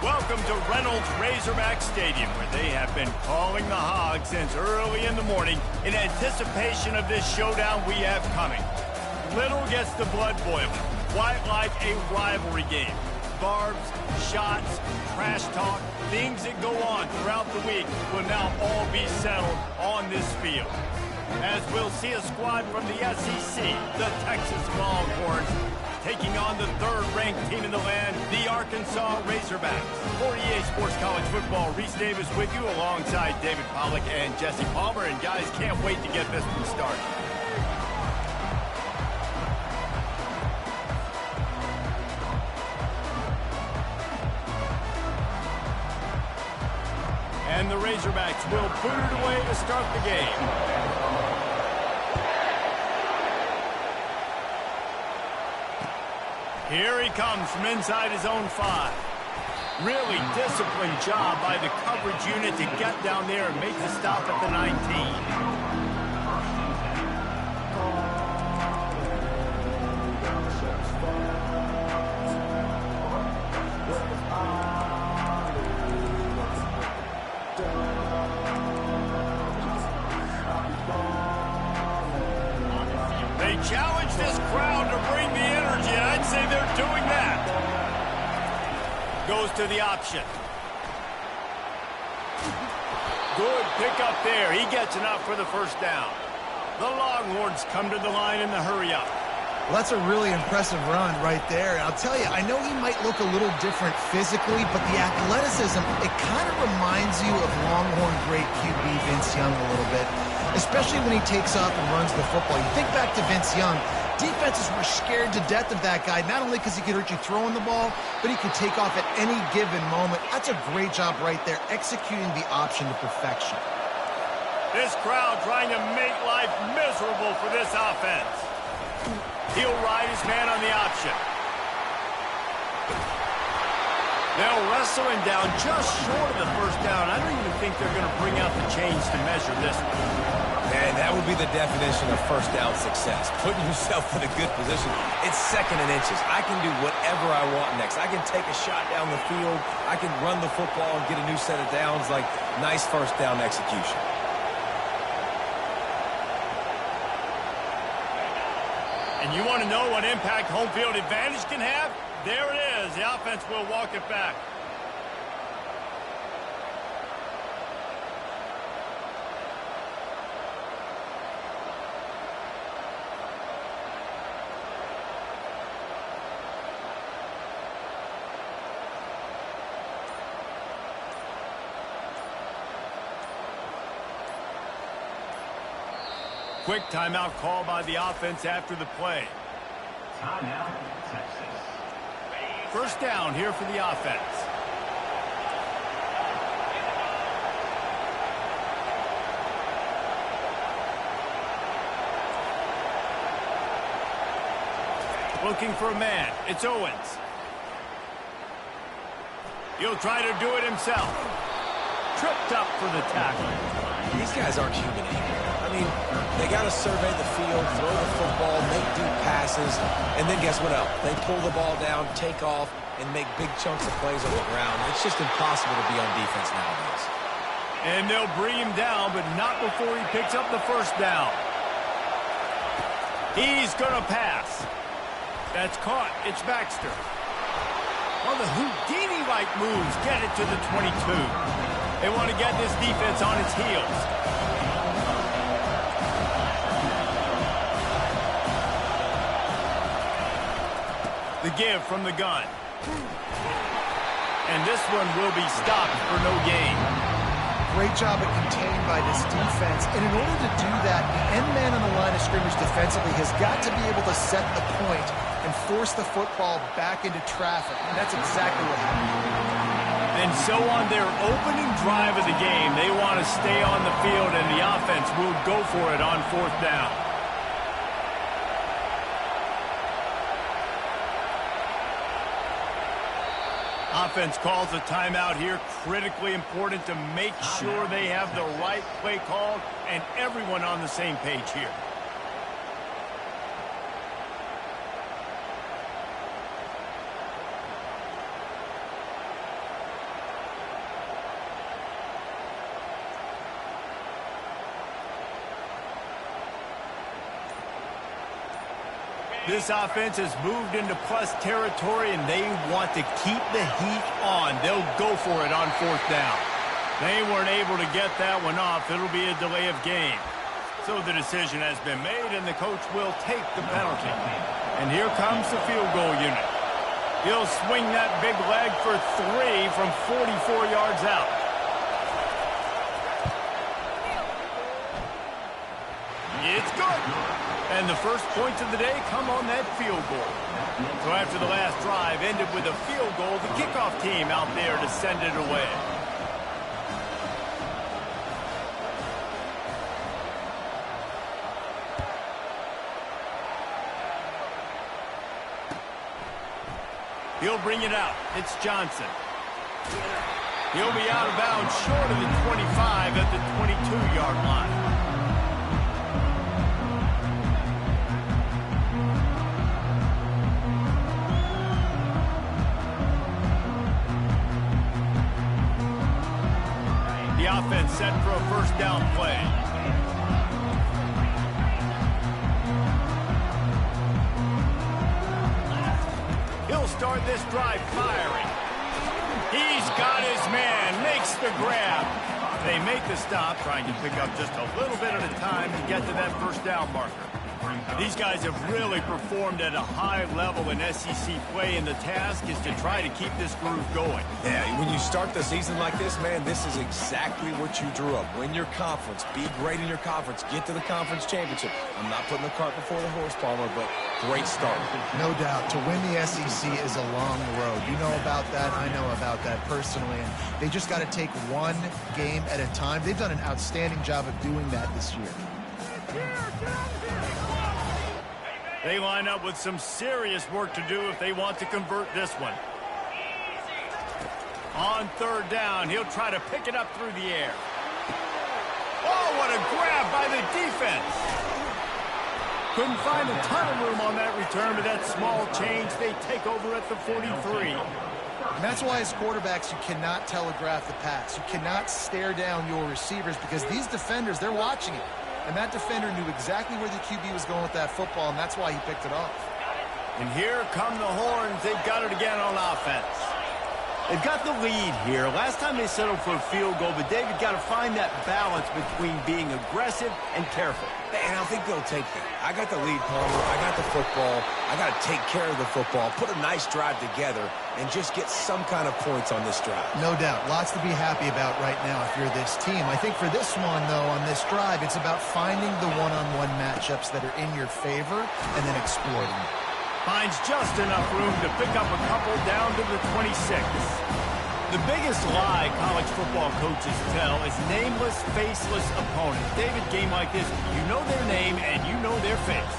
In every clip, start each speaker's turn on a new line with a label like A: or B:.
A: Welcome to Reynolds Razorback Stadium, where they have been calling the Hogs since early in the morning in anticipation of this showdown we have coming. Little gets the blood boiling, quite like a rivalry game. Barbs, shots, trash talk, things that go on throughout the week will now all be settled on this field. As we'll see a squad from the SEC, the Texas Longhorns, taking on the third-ranked team in the land, the Arkansas Razorbacks. For EA Sports College Football, Reese Davis with you alongside David Pollack and Jesse Palmer. And guys, can't wait to get this one started. And the Razorbacks will boot it away to start the game. Here he comes from inside his own 5. Really disciplined job by the coverage unit to get down there and make the stop at the 19. They challenge this crowd to bring the energy, and I'd say they're doing that. Goes to the option. Good pickup there. He gets enough for the first down. The Longhorns come to the line in the hurry-up.
B: Well, that's a really impressive run right there. And I'll tell you, I know he might look a little different physically, but the athleticism, it kind of reminds you of Longhorn great QB Vince Young a little bit, especially when he takes off and runs the football. You think back to Vince Young, defenses were scared to death of that guy, not only because he could hurt you throwing the ball, but he could take off at any given moment. That's a great job right there, executing the option to perfection.
A: This crowd trying to make life miserable for this offense. He'll ride his man on the option. They'll wrestle him down just short of the first down. I don't even think they're going to bring out the chains to measure this one.
C: Man, that would be the definition of first down success. Putting yourself in a good position. It's second and inches. I can do whatever I want next. I can take a shot down the field. I can run the football and get a new set of downs. Like, nice first down execution.
A: And you want to know what impact home field advantage can have? There it is. The offense will walk it back. Quick timeout call by the offense after the play.
D: Timeout, Texas.
A: First down here for the offense. Looking for a man. It's Owens. He'll try to do it himself. Tripped up for the tackle.
C: These guys aren't human anymore. I mean, they got to survey the field, throw the football, make deep passes, and then guess what else? They pull the ball down, take off, and make big chunks of plays on the ground. It's just impossible to be on defense nowadays.
A: And they'll bring him down, but not before he picks up the first down. He's going to pass. That's caught. It's Baxter. Well, the Houdini-like moves get it to the 22. They want to get this defense on its heels. The give from the gun. And this one will be stopped for no gain.
B: Great job at containing by this defense. And in order to do that, the end man on the line of scrimmage defensively has got to be able to set the point and force the football back into traffic. And that's exactly what happened.
A: And so on their opening drive of the game, they want to stay on the field, and the offense will go for it on fourth down. Offense calls a timeout here. Critically important to make sure they have the right play called and everyone on the same page here. This offense has moved into plus territory, and they want to keep the heat on. They'll go for it on 4th down. They weren't able to get that one off. It'll be a delay of game. So the decision has been made, and the coach will take the penalty. And here comes the field goal unit. He'll swing that big leg for 3 from 44 yards out. It's good. And the first points of the day come on that field goal. So after the last drive ended with a field goal, the kickoff team out there to send it away. He'll bring it out. It's Johnson. He'll be out of bounds short of the 25 at the 22-yard line. The offense set for a first down play. He'll start this drive firing. He's got his man, makes the grab. They make the stop, trying to pick up just a little bit at a time to get to that first down marker. These guys have really performed at a high level in SEC play, and the task is to try to keep this groove going.
C: Yeah, when you start the season like this, man, this is exactly what you drew up. Win your conference. Be great in your conference. Get to the conference championship. I'm not putting the cart before the horse, Palmer, but great start.
B: No doubt. To win the SEC is a long road. You know about that. I know about that personally. And they just got to take one game at a time. They've done an outstanding job of doing that this year.
A: They line up with some serious work to do if they want to convert this one. On 3rd down, he'll try to pick it up through the air. Oh, what a grab by the defense. Couldn't find a ton of room on that return, but that small change, they take over at the 43.
B: And that's why as quarterbacks, you cannot telegraph the pass. You cannot stare down your receivers because these defenders, they're watching it. And that defender knew exactly where the QB was going with that football, and that's why he picked it off.
A: And here come the horns. They've got it again on offense. They've got the lead here. Last time they settled for a field goal, but David got to find that balance between being aggressive and careful.
C: And I think they'll take that. I got the lead, Palmer. I got the football. I got to take care of the football, put a nice drive together, and just get some kind of points on this drive.
B: No doubt. Lots to be happy about right now if you're this team. I think for this one, though, on this drive, it's about finding the one-on-one matchups that are in your favor and then exploiting them.
A: Finds just enough room to pick up a couple down to the 26. The biggest lie college football coaches tell is nameless, faceless opponents. David, game like this, you know their name and you know their face.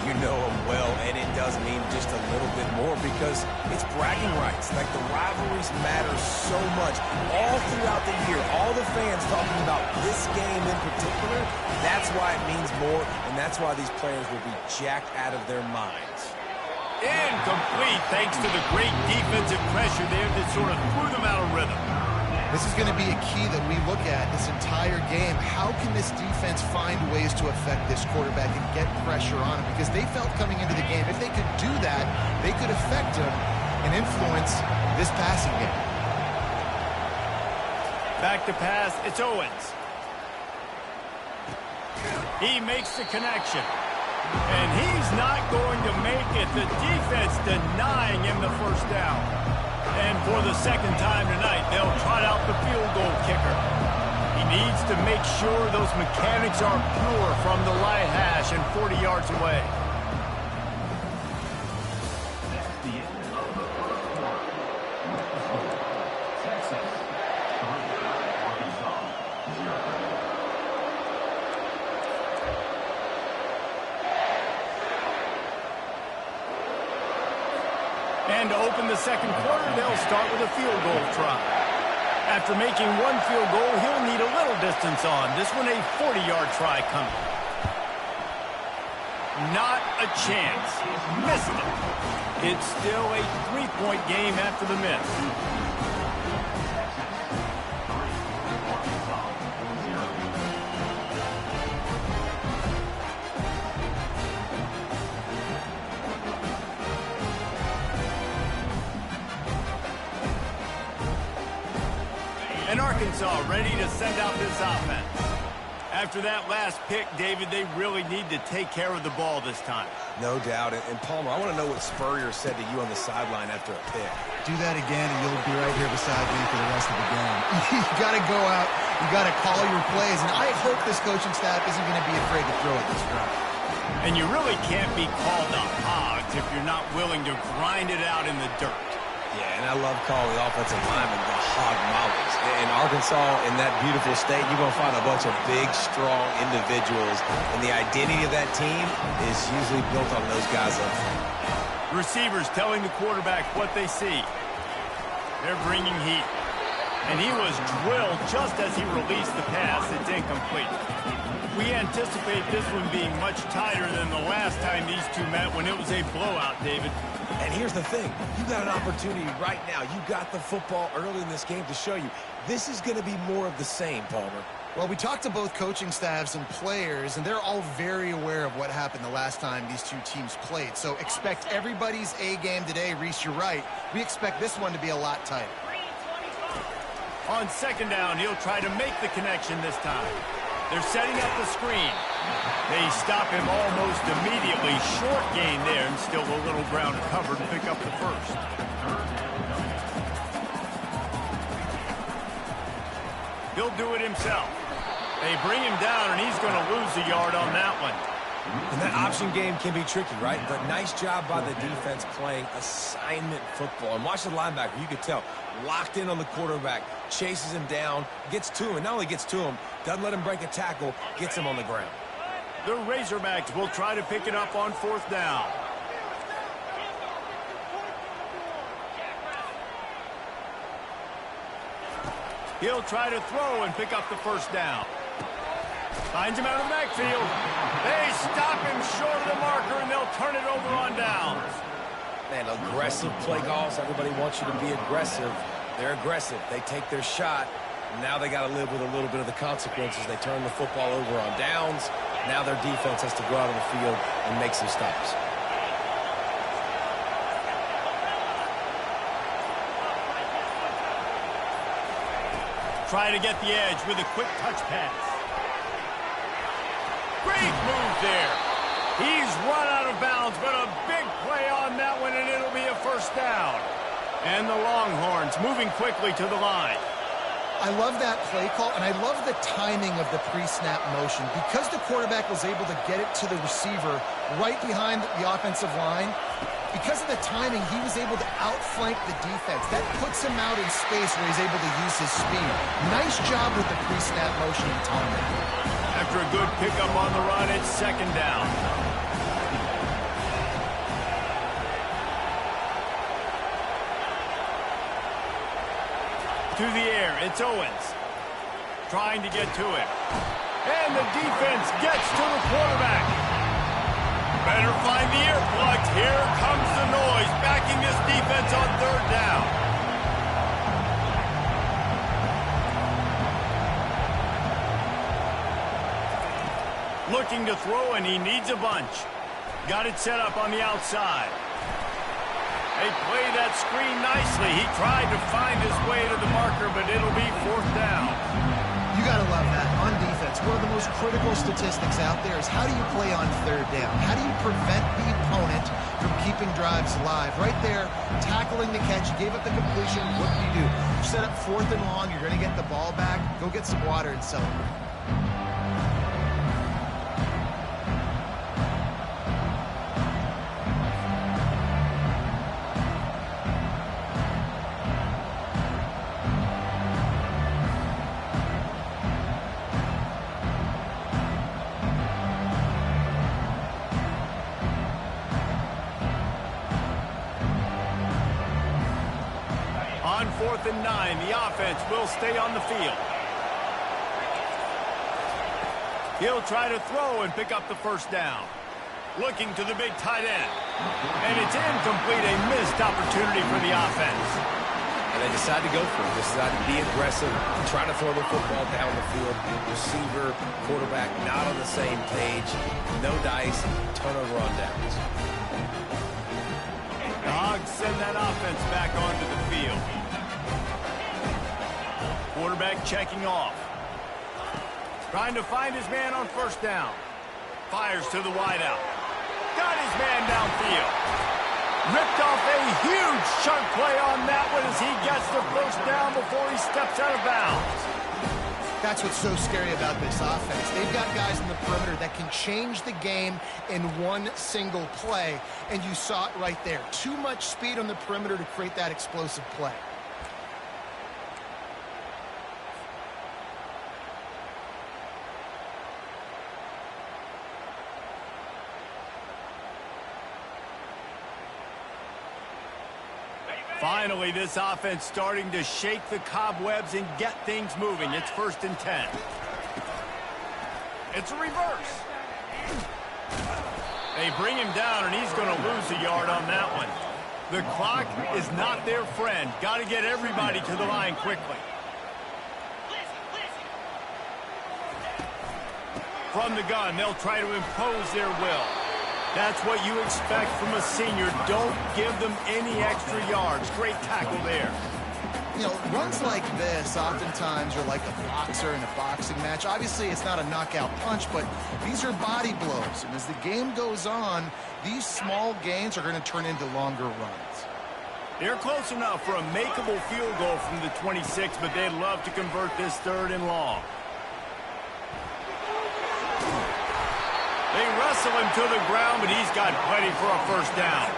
C: You know them well, and it does mean just a little bit more because it's bragging rights. Like, the rivalries matter so much all throughout the year. All the fans talking about this game in particular, that's why it means more, and that's why these players will be jacked out of their minds.
A: Incomplete, thanks to the great defensive pressure there that sort of threw them out of rhythm.
B: This is going to be a key that we look at this entire game. How can this defense find ways to affect this quarterback and get pressure on him? Because they felt coming into the game, if they could do that, they could affect him and influence this passing game.
A: Back to pass, it's Owens. He makes the connection. And he's not going to make it. The defense denying him the first down. And for the second time tonight, they'll trot out the field goal kicker. He needs to make sure those mechanics are pure from the right hash and 40 yards away. And to open the second quarter, they'll start with a field goal try. After making one field goal, he'll need a little distance on. This one a 40-yard try coming. Not a chance. Missed it. It's still a 3-point game after the miss. Arkansas ready to send out this offense. After that last pick, David, they really need to take care of the ball this time.
C: No doubt. And Palmer, I want to know what Spurrier said to you on the sideline after a pick.
B: Do that again, and you'll be right here beside me for the rest of the game. You got to go out. You got to call your plays. And I hope this coaching staff isn't going to be afraid to throw it this route.
A: And you really can't be called the Hogs if you're not willing to grind it out in the dirt.
C: Yeah, and I love calling the offensive linemen the hog mollies. In Arkansas, in that beautiful state, you're going to find a bunch of big, strong individuals, and the identity of that team is usually built on those guys up front.
A: Receivers telling the quarterback what they see. They're bringing heat. And he was drilled just as he released the pass. It's incomplete. We anticipate this one being much tighter than the last time these two met when it was a blowout, David.
C: And here's the thing. You got an opportunity right now. You got the football early in this game to show you. This is going to be more of the same, Palmer.
B: Well, we talked to both coaching staffs and players, and they're all very aware of what happened the last time these two teams played. So expect everybody's A game today. Reese, you're right. We expect this one to be a lot tighter.
A: On second down, he'll try to make the connection this time. They're setting up the screen. They stop him almost immediately. Short gain there, and still a little ground to cover to pick up the first. He'll do it himself. They bring him down, and he's going to lose a yard on that one.
C: And that option game can be tricky, right? But nice job by the defense playing assignment football. And watch the linebacker. You could tell. Locked in on the quarterback. Chases him down. Gets to him. And not only gets to him, doesn't let him break a tackle. Gets him on the ground.
A: The Razorbacks will try to pick it up on fourth down. He'll try to throw and pick up the first down. Finds him out of the backfield. They stop him short of the marker, and they'll turn it over on downs.
C: Man, aggressive play calls. Everybody wants you to be aggressive. They're aggressive. They take their shot. Now they got to live with a little bit of the consequences. They turn the football over on downs. Now their defense has to go out on the field and make some stops.
A: Try to get the edge with a quick touch pass. Great move there. He's run out of bounds, but a big play on that one, and it'll be a first down. And the Longhorns moving quickly to the line.
B: I love that play call, and I love the timing of the pre-snap motion. Because the quarterback was able to get it to the receiver right behind the offensive line, because of the timing, he was able to outflank the defense. That puts him out in space where he's able to use his speed. Nice job with the pre-snap motion and timing.
A: After a good pickup on the run, it's second down. To the air, it's Owens. Trying to get to it. And the defense gets to the quarterback. Better find the earplugs. Here comes the noise, backing this defense on third down. Looking to throw, and he needs a bunch. Got it set up on the outside. They play that screen nicely. He tried to find his way to the marker, but it'll be fourth down.
B: You got to love that. On defense, one of the most critical statistics out there is how do you play on third down? How do you prevent the opponent from keeping drives alive? Right there, tackling the catch. You gave up the completion. What do? You set up fourth and long. You're going to get the ball back. Go get some water and celebrate.
A: On 4th and 9, the offense will stay on the field. He'll try to throw and pick up the first down. Looking to the big tight end. And it's incomplete, a missed opportunity for the offense.
C: And they decide to go for it. They decide to be aggressive, try to throw the football down the field. The receiver, quarterback, not on the same page. No dice, turnover on downs.
A: The Hogs send that offense back onto the field. Quarterback checking off. Trying to find his man on first down. Fires to the wideout. Got his man downfield. Ripped off a huge chunk play on that one as he gets the first down before he steps out of bounds.
B: That's what's so scary about this offense. They've got guys in the perimeter that can change the game in one single play, and you saw it right there. Too much speed on the perimeter to create that explosive play.
A: Finally, this offense starting to shake the cobwebs and get things moving. It's 1st and 10. It's a reverse. They bring him down, and he's going to lose a yard on that one. The clock is not their friend. Got to get everybody to the line quickly. From the gun, they'll try to impose their will. That's what you expect from a senior. Don't give them any extra yards. Great tackle there.
B: You know, runs like this oftentimes are like a boxer in a boxing match. Obviously, it's not a knockout punch, but these are body blows. And as the game goes on, these small gains are going to turn into longer runs.
A: They're close enough for a makeable field goal from the 26, but they'd love to convert this 3rd and long. They wrestle him to the ground, but he's got plenty for a first down.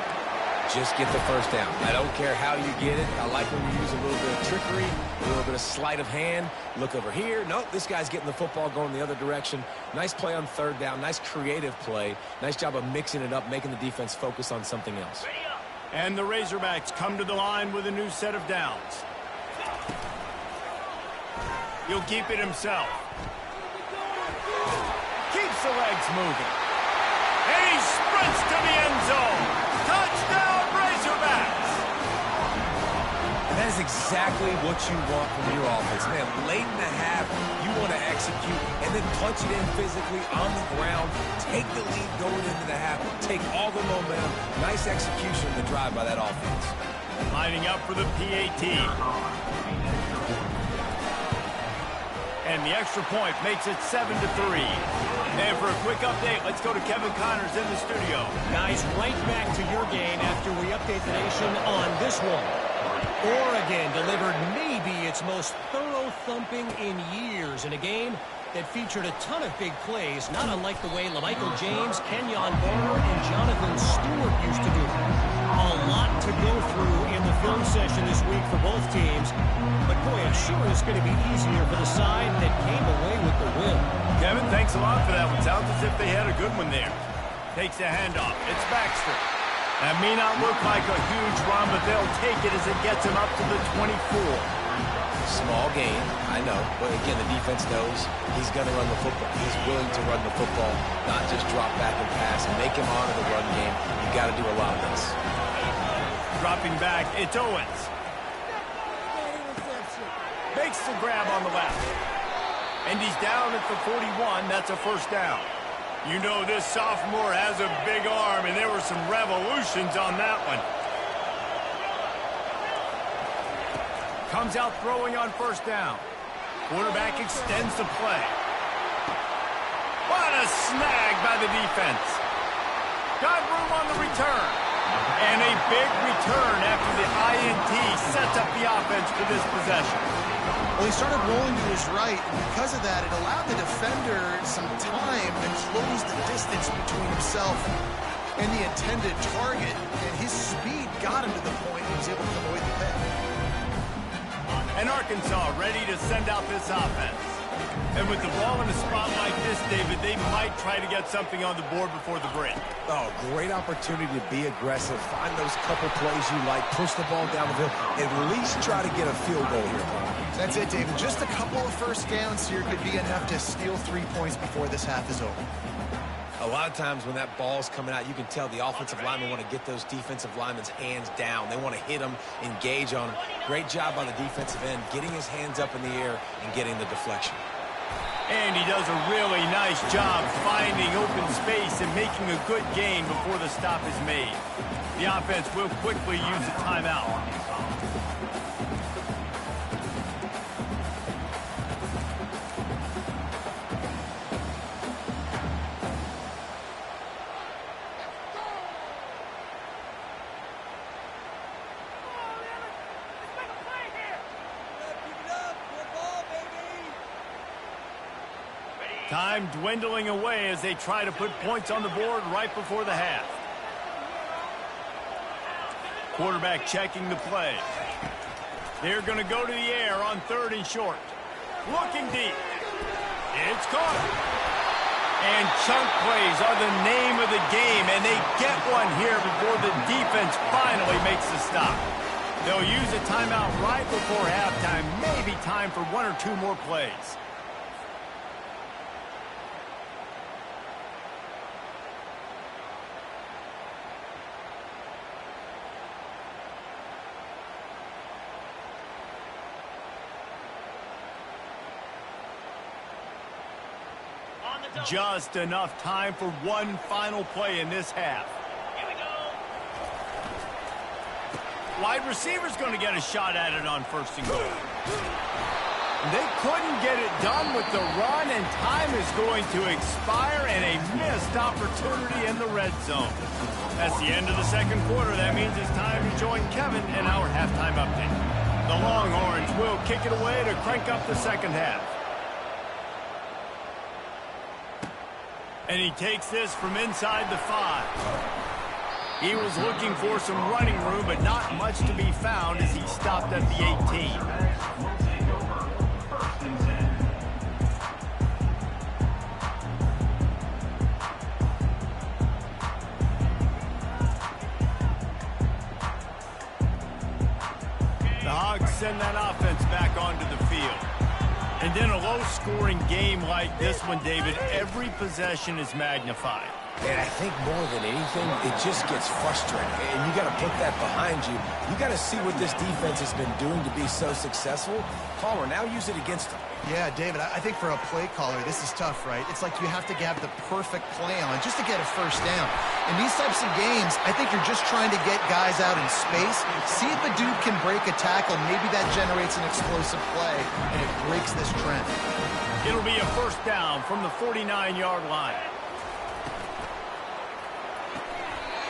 C: Just get the first down. I don't care how you get it. I like when you use a little bit of trickery, a little bit of sleight of hand. Look over here. Nope, this guy's getting the football going the other direction. Nice play on 3rd down. Nice creative play. Nice job of mixing it up, making the defense focus on something else.
A: And the Razorbacks come to the line with a new set of downs. He'll keep it himself. Keeps the legs moving. And he sprints to the end zone. Touchdown, Razorbacks!
C: And that is exactly what you want from your offense. Man, late in the half, you want to execute and then punch it in physically on the ground. Take the lead going into the half. Take all the momentum. Nice execution of the drive by that offense.
A: Lining up for the PAT. And the extra point makes it 7-3. And for a quick update, let's go to Kevin Connors in the studio.
E: Guys, right back to your game after we update the nation on this one. Oregon delivered maybe its most thorough thumping in years in a game that featured a ton of big plays, not unlike the way LaMichael James, Kenyon Barner, and Jonathan Stewart used to do it. A lot to go through in the film session this week for both teams, but boy, it sure is going to be easier for the side that came away with the win.
A: Kevin, thanks a lot for that one. Sounds as if they had a good one there. Takes a handoff. It's Baxter. That may not look like a huge run, but they'll take it as it gets him up to the 24.
C: Small gain, I know, but again, the defense knows he's going to run the football. He's willing to run the football, not just drop back and pass and make him honor the run game. You got to do a lot of this.
A: Dropping back, it's Owens. Makes the grab on the left. And he's down at the 41. That's a first down. You know this sophomore has a big arm, and there were some revolutions on that one. Comes out throwing on first down. Quarterback extends the play. What a snag by the defense. Got room on the return. And a big return after the INT sets up the offense for this possession.
B: Well, he started rolling to his right, and because of that, it allowed the defender some time to close the distance between himself and the intended target, and his speed got him to the point he was able to avoid the pick.
A: And Arkansas ready to send out this offense. And with the ball in a spot like this, David, they might try to get something on the board before the break.
C: Oh, great opportunity to be aggressive. Find those couple plays you like. Push the ball down the field. At least try to get a field goal here.
B: That's it, David. Just a couple of first downs here could be enough to steal 3 points before this half is over.
C: A lot of times when that ball's coming out, you can tell the offensive linemen want to get those defensive linemen's hands down. They want to hit them, engage on them. Great job by the defensive end, getting his hands up in the air and getting the deflection.
A: And he does a really nice job finding open space and making a good gain before the stop is made. The offense will quickly use a timeout. Time dwindling away as they try to put points on the board right before the half. Quarterback checking the play. They're going to go to the air on 3rd and short. Looking deep. It's caught. And chunk plays are the name of the game, and they get one here before the defense finally makes the stop. They'll use a timeout right before halftime, maybe time for 1 or 2 more plays. Just enough time for one final play in this half.
E: Here we go.
A: Wide receiver's going to get a shot at it on 1st and goal. They couldn't get it done with the run, and time is going to expire, and a missed opportunity in the red zone. That's the end of the 2nd quarter. That means it's time to join Kevin in our halftime update. The Longhorns will kick it away to crank up the 2nd half. And he takes this from inside the 5. He was looking for some running room, but not much to be found as he stopped at the 18. The Hogs send that offense back onto the field. And in a low-scoring game like this one, David, every possession is magnified.
C: And I think more than anything, it just gets frustrating. And you got to put that behind you. You got to see what this defense has been doing to be so successful. Caller, now use it against them.
B: Yeah, David, I think for a play caller, this is tough, right? It's like you have to have the perfect play on just to get a 1st down. In these types of games, I think you're just trying to get guys out in space, see if a dude can break a tackle. Maybe that generates an explosive play, and it breaks this trend.
A: It'll be a 1st down from the 49-yard line.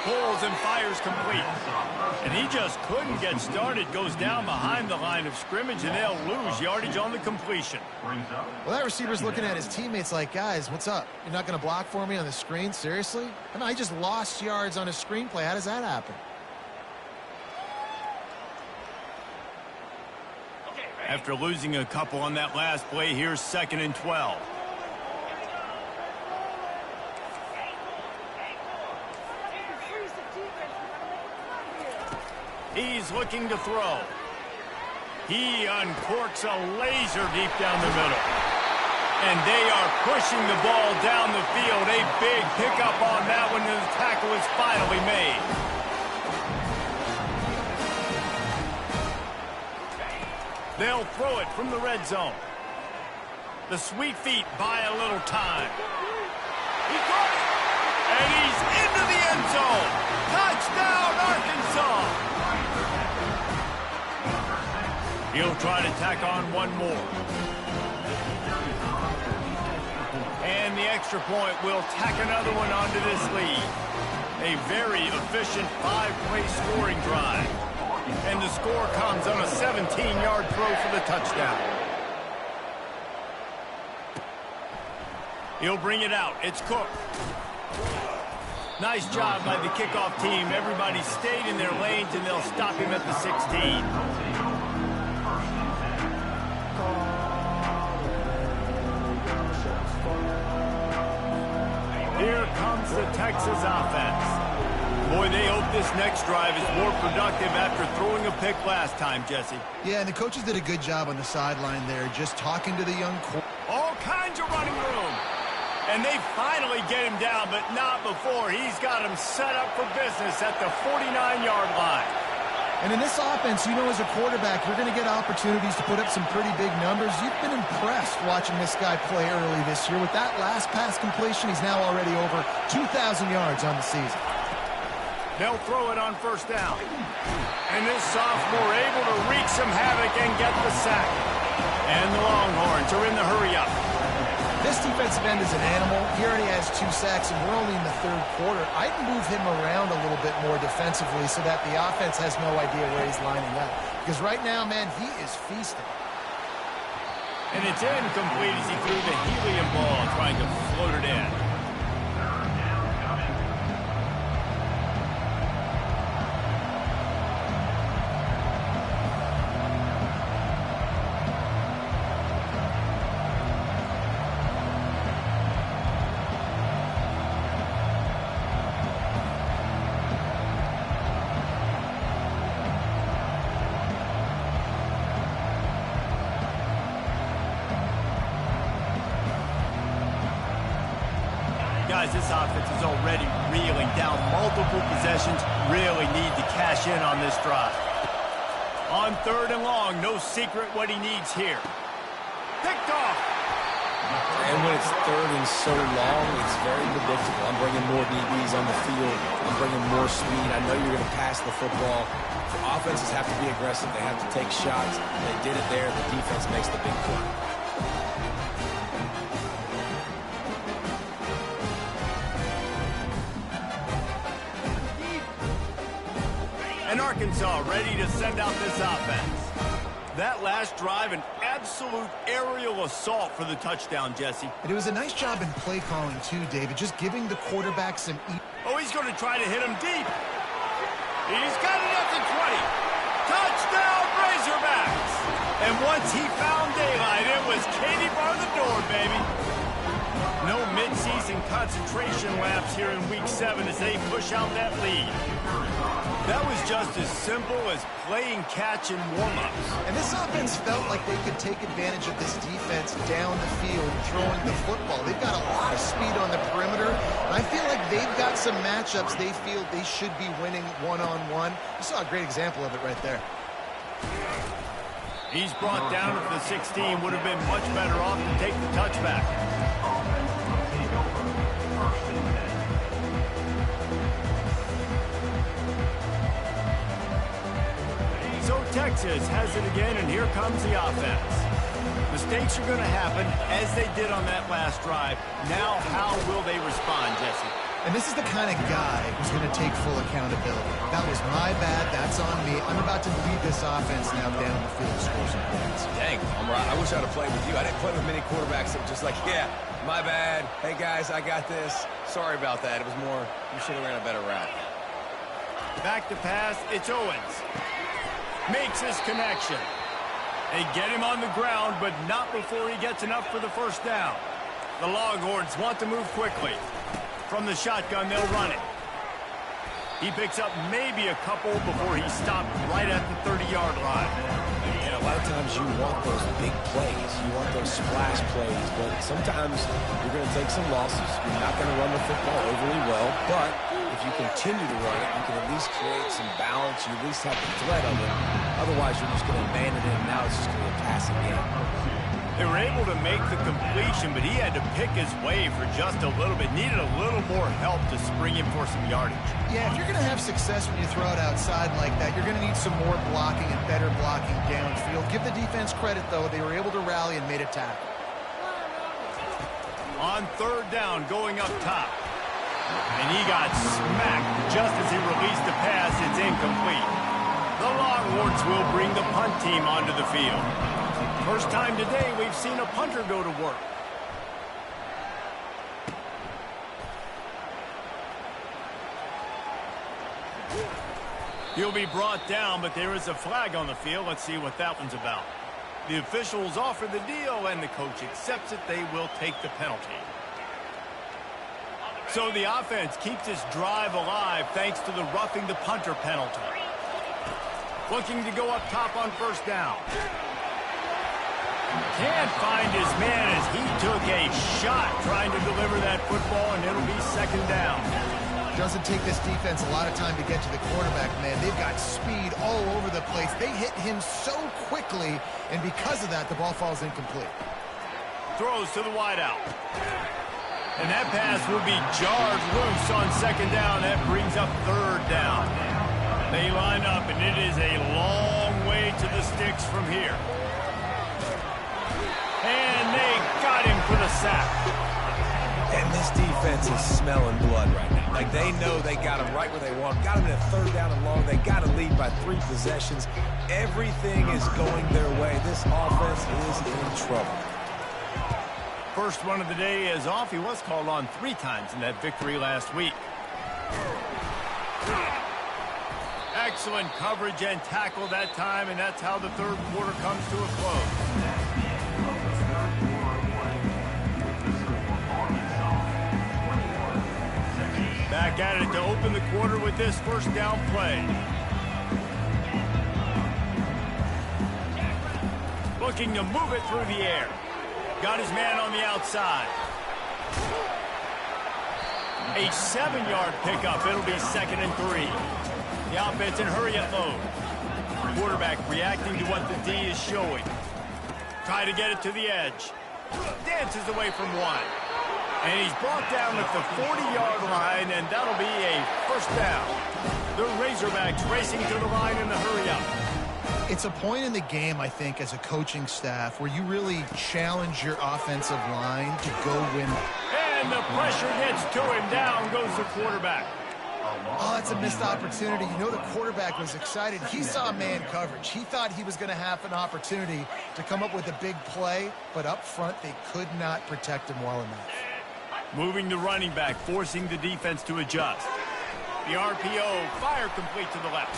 A: Pulls and fires complete. And he just couldn't get started. Goes down behind the line of scrimmage, and they'll lose yardage on the completion.
B: Well, that receiver's looking at his teammates like, guys, what's up? You're not going to block for me on the screen? Seriously? I mean, I just lost yards on a screenplay. How does that happen?
A: After losing a couple on that last play, here's 2nd and 12. He's looking to throw. He uncorks a laser deep down the middle. And they are pushing the ball down the field. A big pickup on that one, and the tackle is finally made. They'll throw it from the red zone. The sweet feet buy a little time. He caught it. And he's into the end zone. Touchdown, Arkansas. He'll try to tack on one more. And the extra point will tack another one onto this lead. A very efficient 5-play scoring drive. And the score comes on a 17-yard throw for the touchdown. He'll bring it out. It's Cook. Nice job by the kickoff team. Everybody stayed in their lanes, and they'll stop him at the 16. Here comes the Texas offense. Boy, they hope this next drive is more productive after throwing a pick last time, Jesse.
B: Yeah, and the coaches did a good job on the sideline there, just talking to the young core.
A: All kinds of running room. And they finally get him down, but not before. He's got him set up for business at the 49-yard line.
B: And in this offense, you know, as a quarterback, you're going to get opportunities to put up some pretty big numbers. You've been impressed watching this guy play early this year. With that last pass completion, he's now already over 2,000 yards on the season.
A: They'll throw it on 1st down. And this sophomore able to wreak some havoc and get the sack. And the Longhorns are in the hurry-up.
B: This defensive end is an animal. He already has 2 sacks, and we're only in the 3rd quarter. I'd move him around a little bit more defensively so that the offense has no idea where he's lining up. Because right now, man, he is feasting.
A: And it's incomplete as he threw the helium ball, trying Guys, this offense is already reeling down multiple possessions. Really need to cash in on this drive. On 3rd and long, no secret what he needs here. Picked off.
C: And when it's 3rd and so long, it's very predictable. I'm bringing more DBs on the field. I'm bringing more speed. I know you're going to pass the football. The offenses have to be aggressive. They have to take shots. They did it there. The defense makes the big play.
A: And Arkansas ready to send out this offense. That last drive, an absolute aerial assault for the touchdown, Jesse.
B: And it was a nice job in play calling, too, David, just giving the quarterback some...
A: Oh, he's going to try to hit him deep. He's got it at the 20. Touchdown, Razorbacks. And once he found daylight, it was Katie bar the door, baby. No midseason concentration laps here in Week 7 as they push out that lead. That was just as simple as playing catch and warm-ups.
B: And this offense felt like they could take advantage of this defense down the field, throwing the football. They've got a lot of speed on the perimeter. And I feel like they've got some matchups they feel they should be winning one-on-one. You saw a great example of it right there.
A: He's brought down at the 16. Would have been much better off to take the touchback. So Texas has it again, and here comes the offense. Mistakes are going to happen, as they did on that last drive. Now, how will they respond, Jesse?
B: And this is the kind of guy who's going to take full accountability. That was my bad. That's on me. I'm about to lead this offense now down the field to score some points.
C: Dang, I wish I'd have played with you. I didn't play with many quarterbacks that were just like, yeah, my bad. Hey, guys, I got this. Sorry about that. It was more, you should have ran a better route.
A: Back to pass. It's Owens. Makes his connection. They get him on the ground, but not before he gets enough for the first down. The Longhorns want to move quickly. From the shotgun, they'll run it. He picks up maybe a couple before he's stopped right at the 30-yard line.
C: Yeah, a lot of times you want those big plays. You want those splash plays, but sometimes you're going to take some losses. You're not going to run the football overly well, but if you continue to run it, you can at least create some balance. You at least have the threat of it. Otherwise, you're just going to abandon it, and now it's just going to be a passing game.
A: They were able to make the completion, but he had to pick his way for just a little bit. Needed a little more help to spring him for some yardage.
B: Yeah, if you're going to have success when you throw it outside like that, you're going to need some more blocking and better blocking downfield. Give the defense credit, though. They were able to rally and made a tackle.
A: On 3rd down, going up top. And he got smacked just as he released the pass. It's incomplete. The Longhorns will bring the punt team onto the field. First time today we've seen a punter go to work. He'll be brought down, but there is a flag on the field. Let's see what that one's about. The officials offer the deal, and the coach accepts it. They will take the penalty. So the offense keeps this drive alive thanks to the roughing the punter penalty. Looking to go up top on 1st down. Can't find his man as he took a shot trying to deliver that football, and it'll be 2nd down.
B: Doesn't take this defense a lot of time to get to the quarterback, man. They've got speed all over the place. They hit him so quickly, and because of that, the ball falls incomplete.
A: Throws to the wideout. And that pass will be jarred loose on 2nd down. That brings up 3rd down. They line up, and it is a long way to the sticks from here. And they got him for the sack.
C: And this defense is smelling blood right now. Like, they know they got him right where they want. Got him in a 3rd down and long. They got to lead by 3 possessions. Everything is going their way. This offense is in trouble.
A: First one of the day is off. He was called on 3 times in that victory last week. Excellent coverage and tackle that time, and that's how the 3rd quarter comes to a close. Back at it to open the quarter with this 1st down play. Looking to move it through the air. Got his man on the outside. A 7-yard pickup. It'll be 2nd and 3. The offense in hurry-up mode. Quarterback reacting to what the D is showing. Try to get it to the edge. Dances away from one. And he's brought down at the 40-yard line, and that'll be a 1st down. The Razorbacks racing to the line in the hurry-up.
B: It's a point in the game, I think, as a coaching staff where you really challenge your offensive line to go win.
A: And the pressure gets to him. Down goes the quarterback.
B: Oh, it's a missed opportunity. You know the quarterback was excited. He saw man coverage. He thought he was going to have an opportunity to come up with a big play, but up front they could not protect him well enough.
A: Moving the running back, forcing the defense to adjust. The RPO, fire complete to the left.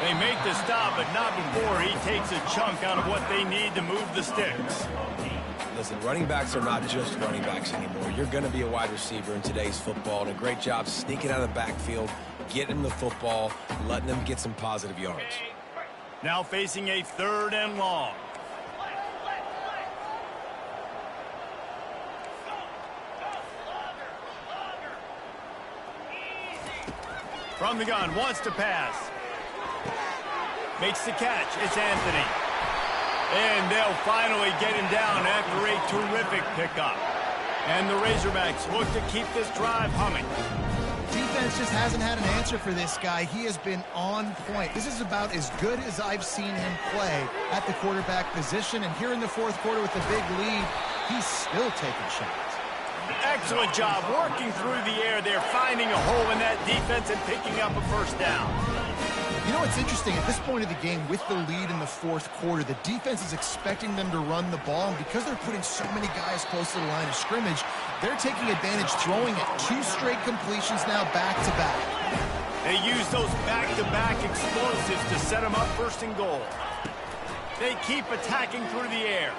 A: They make the stop, but not before he takes a chunk out of what they need to move the sticks.
C: Listen, running backs are not just running backs anymore. You're going to be a wide receiver in today's football, and a great job sneaking out of the backfield, getting the football, letting them get some positive yards.
A: Now facing a 3rd and long. From the gun, wants to pass. Makes the catch. It's Anthony. And they'll finally get him down after a terrific pickup. And the Razorbacks look to keep this drive humming.
B: Defense just hasn't had an answer for this guy. He has been on point. This is about as good as I've seen him play at the quarterback position. And here in the 4th quarter with a big lead, he's still taking shots.
A: Excellent job working through the air. They're finding a hole in that defense and picking up a 1st down.
B: You know what's interesting? At this point of the game, with the lead in the 4th quarter, the defense is expecting them to run the ball. And because they're putting so many guys close to the line of scrimmage, they're taking advantage, throwing it. 2 straight completions now back-to-back.
A: They use those back-to-back explosives to set them up 1st and goal. They keep attacking through the air.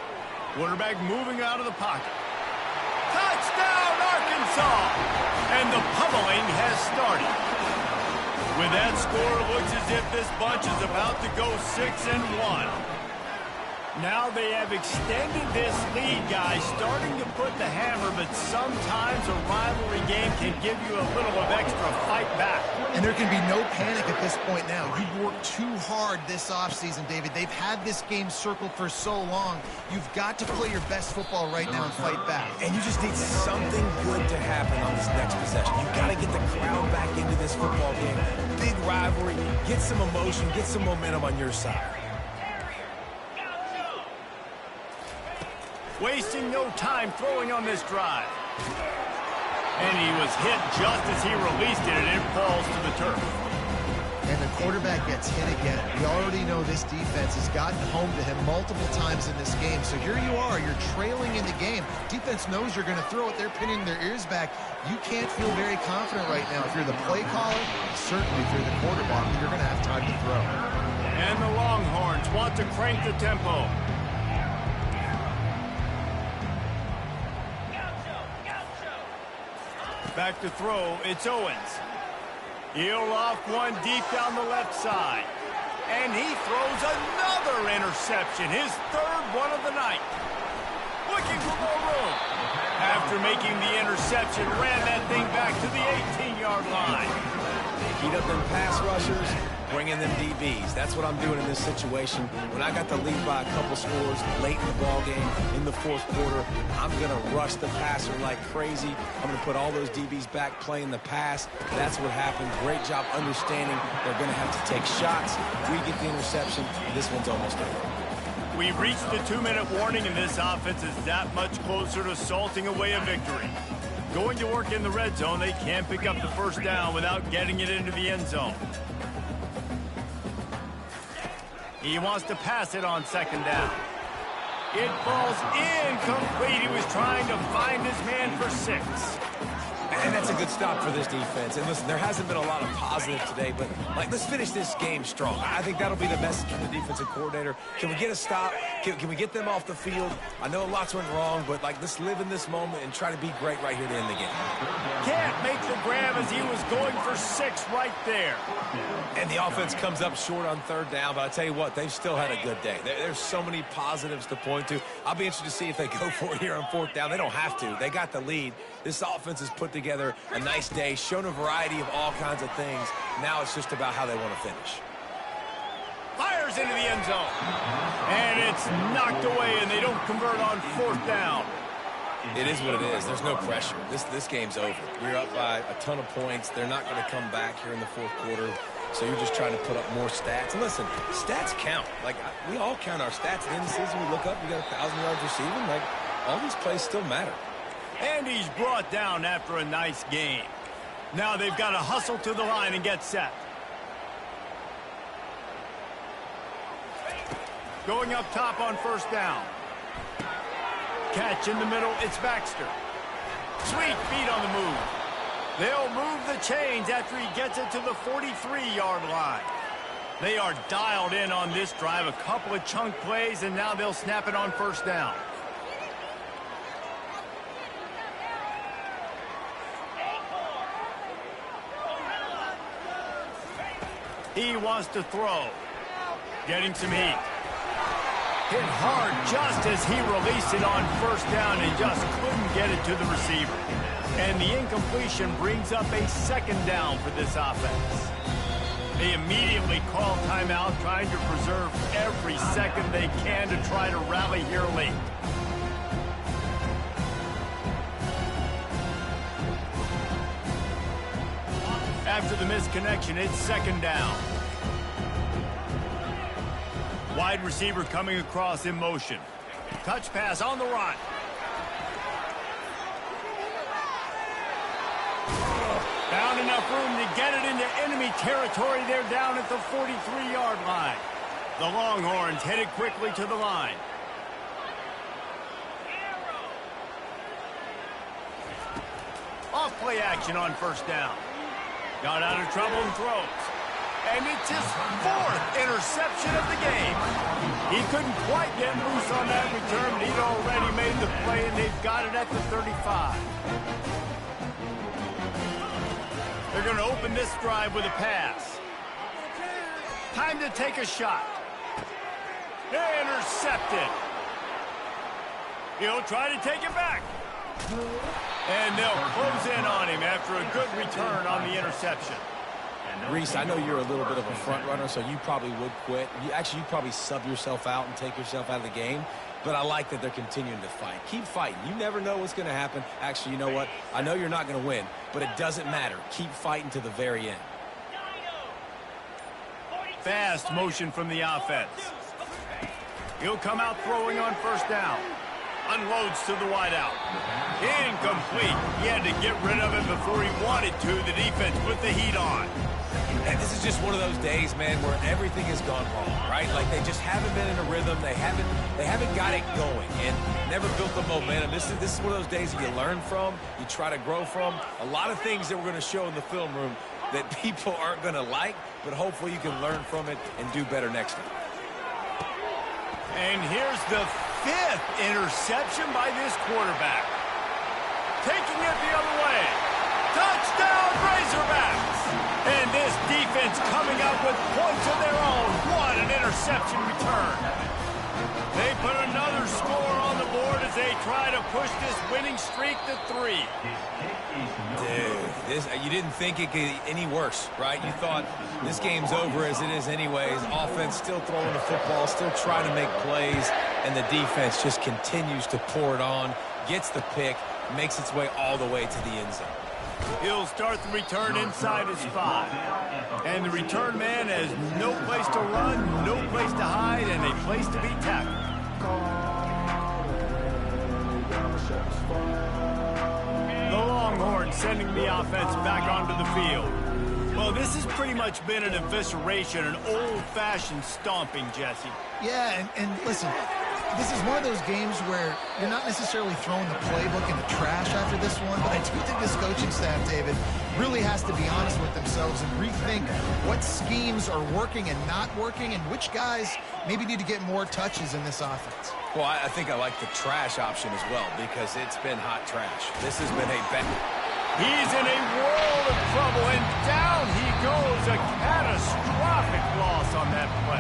A: Quarterback moving out of the pocket. Touchdown, Arkansas! And the pummeling has started. With that score, it looks as if this bunch is about to go 6-1. Now they have extended this lead, guys, starting to put the hammer, but sometimes a rivalry game can give you a little of extra fight back.
B: And there can be no panic at this point now. You've worked too hard this offseason, David. They've had this game circled for so long. You've got to play your best football right now and fight back.
C: And you just need something good to happen on this next possession. You've got to get the crowd back into this football game. Big rivalry. Get some emotion. Get some momentum on your side.
A: Wasting no time throwing on this drive. And he was hit just as he released it, and it falls to the turf.
B: And the quarterback gets hit again. We already know this defense has gotten home to him multiple times in this game. So here you are. You're trailing in the game. Defense knows you're going to throw it. They're pinning their ears back. You can't feel very confident right now. If you're the play caller, certainly if you're the quarterback, you're going to have time to throw.
A: And the Longhorns want to crank the tempo. Back to throw, it's Owens. He'll off one deep down the left side. And he throws another interception, his 3rd one of the night. Looking for more room. After making the interception, ran that thing back to the 18-yard line.
C: Heat up them pass rushers, bring in them DBs. That's what I'm doing in this situation. When I got the lead by a couple scores late in the ball game, in the 4th quarter, I'm going to rush the passer like crazy. I'm going to put all those DBs back playing the pass. That's what happened. Great job understanding they're going to have to take shots. We get the interception. This one's almost over.
A: We've reached the 2-minute warning, and this offense is that much closer to salting away a victory. Going to work in the red zone, they can't pick up the 1st down without getting it into the end zone. He wants to pass it on 2nd down. It falls incomplete. He was trying to find his man for 6.
C: And that's a good stop for this defense. And listen, there hasn't been a lot of positive today, but let's finish this game strong. I think that'll be the message from the defensive coordinator. Can we get a stop? Can we get them off the field? I know lots went wrong, but let's live in this moment and try to be great right here to end the game.
A: Can't make the grab as he was going for 6 right there.
C: And the offense comes up short on 3rd down, but I tell you what, they've still had a good day. There's so many positives to point to. I'll be interested to see if they go for it here on 4th down. They don't have to. They got the lead. This offense is put together together a nice day, shown a variety of all kinds of things. Now it's just about how they want to finish.
A: Fires into the end zone. And it's knocked away, and they don't convert on 4th down.
C: It is what it is. There's no pressure. This game's over. You're up by a ton of points. They're not going to come back here in the 4th quarter. So you're just trying to put up more stats. And listen, stats count. Like, we all count our stats. At the end of the season, we look up, we got 1,000 yards receiving. Like, all these plays still matter.
A: And he's brought down after a nice game. Now they've got to hustle to the line and get set. Going up top on 1st down. Catch in the middle, it's Baxter. Sweet feet on the move. They'll move the chains after he gets it to the 43-yard line. They are dialed in on this drive. A couple of chunk plays, and now they'll snap it on 1st down. He wants to throw. Getting some heat. Hit hard just as he released it on 1st down and just couldn't get it to the receiver. And the incompletion brings up a 2nd down for this offense. They immediately call timeout, trying to preserve every second they can to try to rally here late. After the misconnection, it's 2nd down. Wide receiver coming across in motion. Touch pass on the run. Found enough room to get it into enemy territory. They're down at the 43-yard line. The Longhorns headed quickly to the line. Off play action on 1st down. Got out of trouble and throws. And it's his 4th interception of the game. He couldn't quite get loose on that return, but he'd already made the play, and they've got it at the 35. They're going to open this drive with a pass. Time to take a shot. Intercepted. He'll try to take it back. And they'll close in on him after a good return on the interception.
C: Reese, I know you're a little bit of a front runner, so you probably would quit. You'd probably sub yourself out and take yourself out of the game. But I like that they're continuing to fight. Keep fighting. You never know what's going to happen. Actually, you know what? I know you're not going to win, but it doesn't matter. Keep fighting to the very end.
A: Fast motion from the offense. He'll come out throwing on 1st down. Unloads to the wideout. Incomplete. He had to get rid of it before he wanted to. The defense put the heat on.
C: And this is just one of those days, man, where everything has gone wrong, right? Like they just haven't been in a rhythm. They haven't got it going and never built the momentum. This is one of those days that you learn from, you try to grow from. A lot of things that we're going to show in the film room that people aren't going to like, but hopefully you can learn from it and do better next time.
A: And here's the 5th interception by this quarterback. Taking it the other way. Touchdown, Razorbacks! And this defense coming up with points of their own. What an interception return. They put another score on the board as they try to push this winning streak to 3.
C: Dude, you didn't think it could get any worse, right? You thought this game's over as it is anyways. Offense still throwing the football, still trying to make plays, and the defense just continues to pour it on, gets the pick, makes its way all the way to the end zone.
A: He'll start the return inside his 5. And the return man has no place to run, no place to hide, and a place to be tackled. The Longhorns sending the offense back onto the field. Well, this has pretty much been an evisceration, an old-fashioned stomping, Jesse.
B: Yeah, and listen, this is one of those games where you're not necessarily throwing the playbook in the trash after this one, but I do think this coaching staff, David, really has to be honest with themselves and rethink what schemes are working and not working and which guys maybe need to get more touches in this offense.
C: Well, I think I like the trash option as well because it's been hot trash. This has been a bad...
A: He's in a world of trouble, and down he goes. A catastrophic loss on that play.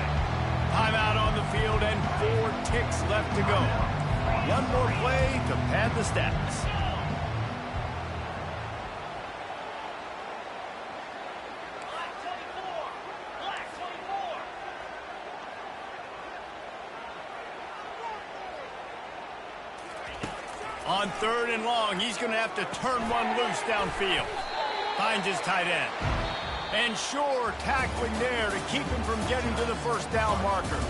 A: Timeout on the field and 4 ticks left to go. One more play to pad the stats. On 3rd and long, he's going to have to turn one loose downfield. Finds his tight end. And Shore tackling there to keep him from getting to the first down marker.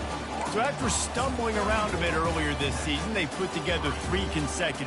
A: So after stumbling around a bit earlier this season, they put together 3 consecutive